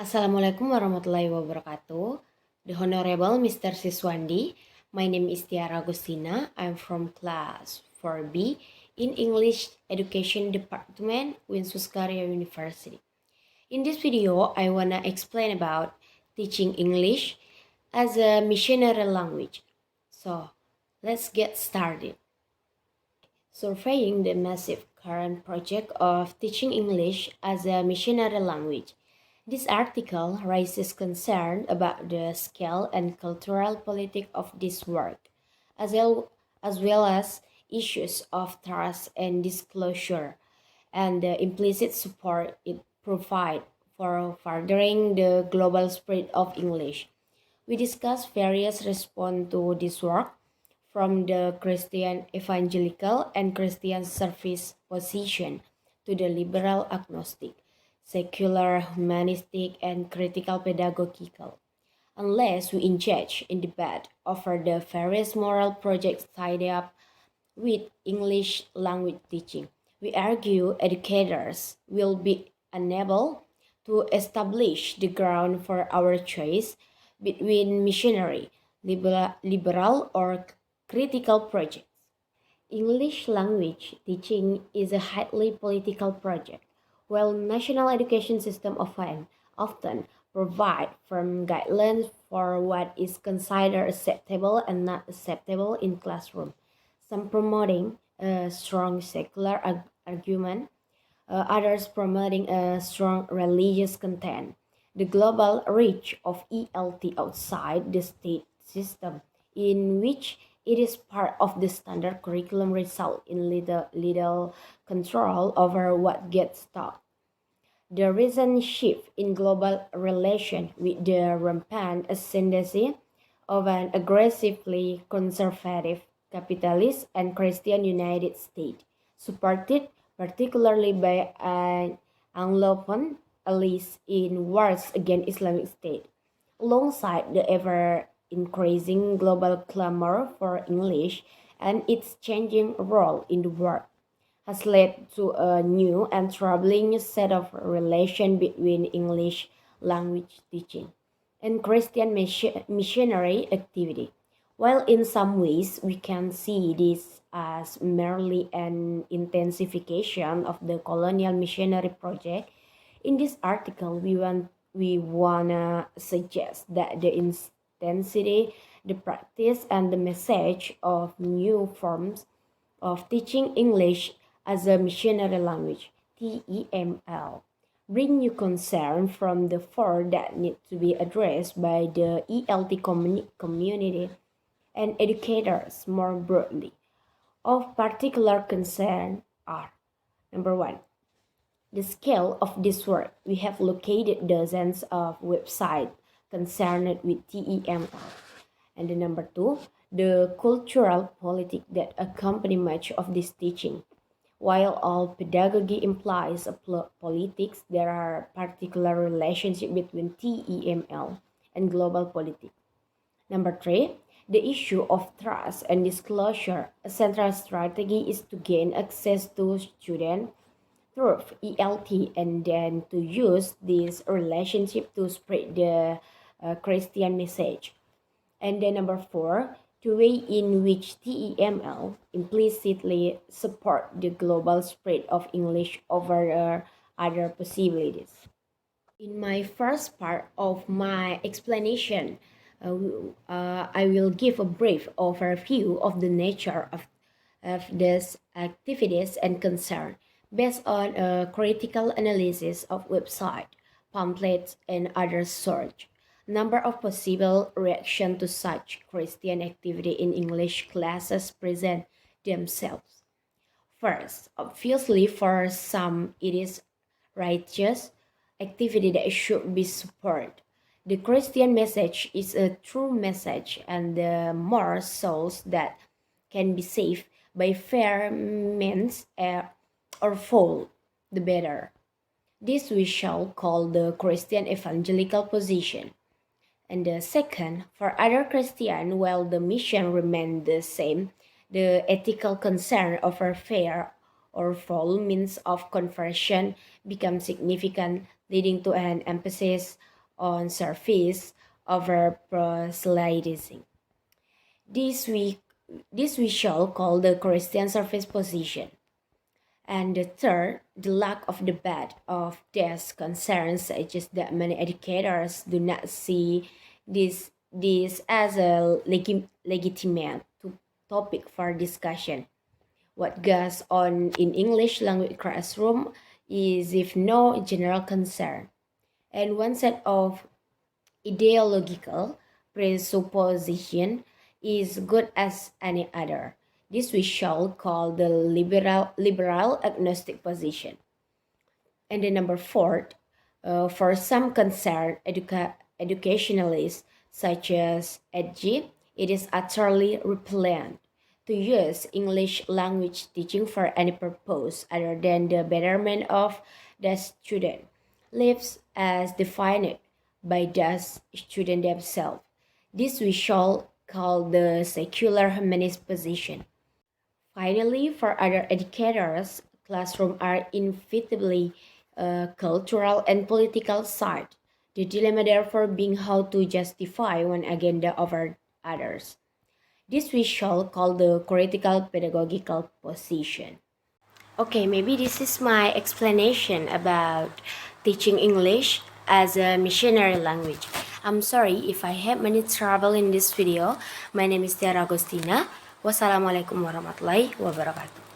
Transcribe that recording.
Assalamualaikum warahmatullahi wabarakatuh. The Honorable Mr. Siswandi. My name is Tiara Agustina. I'm from class 4B in English Education Department, Winsuskaria University. In this video, I wanna explain about teaching English as a missionary language. So, let's get started. Surveying the massive current project of teaching English as a missionary language. This article raises concern about the scale and cultural politics of this work, as well as issues of trust and disclosure, and the implicit support it provides for furthering the global spread of English. We discuss various responses to this work, from the Christian evangelical and Christian service position to the liberal agnostic, secular, humanistic, and critical pedagogical. Unless we engage in debate over the various moral projects tied up with English language teaching, we argue educators will be unable to establish the ground for our choice between missionary, liberal or critical projects. English language teaching is a highly political project, while national education system often provide firm guidelines for what is considered acceptable and not acceptable in classroom. Some promoting a strong secular argument, others promoting a strong religious content. The global reach of ELT outside the state system, in which it is part of the standard curriculum, result in little control over what gets taught. The recent shift in global relation with the rampant ascendancy of an aggressively conservative, capitalist, and Christian United States, supported particularly by an Anglophone allies in wars against Islamic State, alongside the ever increasing global clamor for English and its changing role in the world, has led to a new and troubling set of relations between English language teaching and Christian missionary activity. While in some ways we can see this as merely an intensification of the colonial missionary project, in this article we wanna suggest that the intensity, the practice, and the message of new forms of teaching English as a missionary language (TEML) bring new concern from the four that need to be addressed by the ELT community and educators more broadly. Of particular concern are: number one, the scale of this work. We have located dozens of websites concerned with TEML. And the number two, the cultural politics that accompany much of this teaching. While all pedagogy implies a politics, there are particular relationship between TEML and global politics. Number three, the issue of trust and disclosure. A central strategy is to gain access to students through ELT and then to use this relationship to spread the Christian message. And then number four, the way in which TEML implicitly support the global spread of English over other possibilities. In my first part of my explanation, I will give a brief overview of the nature of these activities and concern based on a critical analysis of website, pamphlets, and other search. Number of possible reaction to such Christian activity in English classes present themselves. First, obviously for some it is righteous activity that should be supported. The Christian message is a true message, and the more souls that can be saved by fair means or foul, the better. This we shall call the Christian evangelical position. And the second, for other Christian, while the mission remained the same, the ethical concern over fair or foul means of conversion becomes significant, leading to an emphasis on surface over proselytizing. This we this we shall call the Christian surface position. And the third, the lack of debate of these concerns, such as that many educators do not see this as a legitimate topic for discussion. What goes on in English language classroom is if no general concern, and one set of ideological presupposition is good as any other. This we shall call the liberal agnostic position. And the number four, for some concerned educationalists such as Edgy, it is utterly repellent to use English language teaching for any purpose other than the betterment of the student lives as defined by the student themselves. This we shall call the secular humanist position. Finally, for other educators, classrooms are inevitably cultural and political side. The dilemma therefore being how to justify one agenda over others. This we shall call the critical pedagogical position. Okay, maybe this is my explanation about teaching English as a missionary language. I'm sorry if I have many trouble in this video. My name is Tiara Agustina. Wassalamualaikum warahmatullahi wabarakatuh.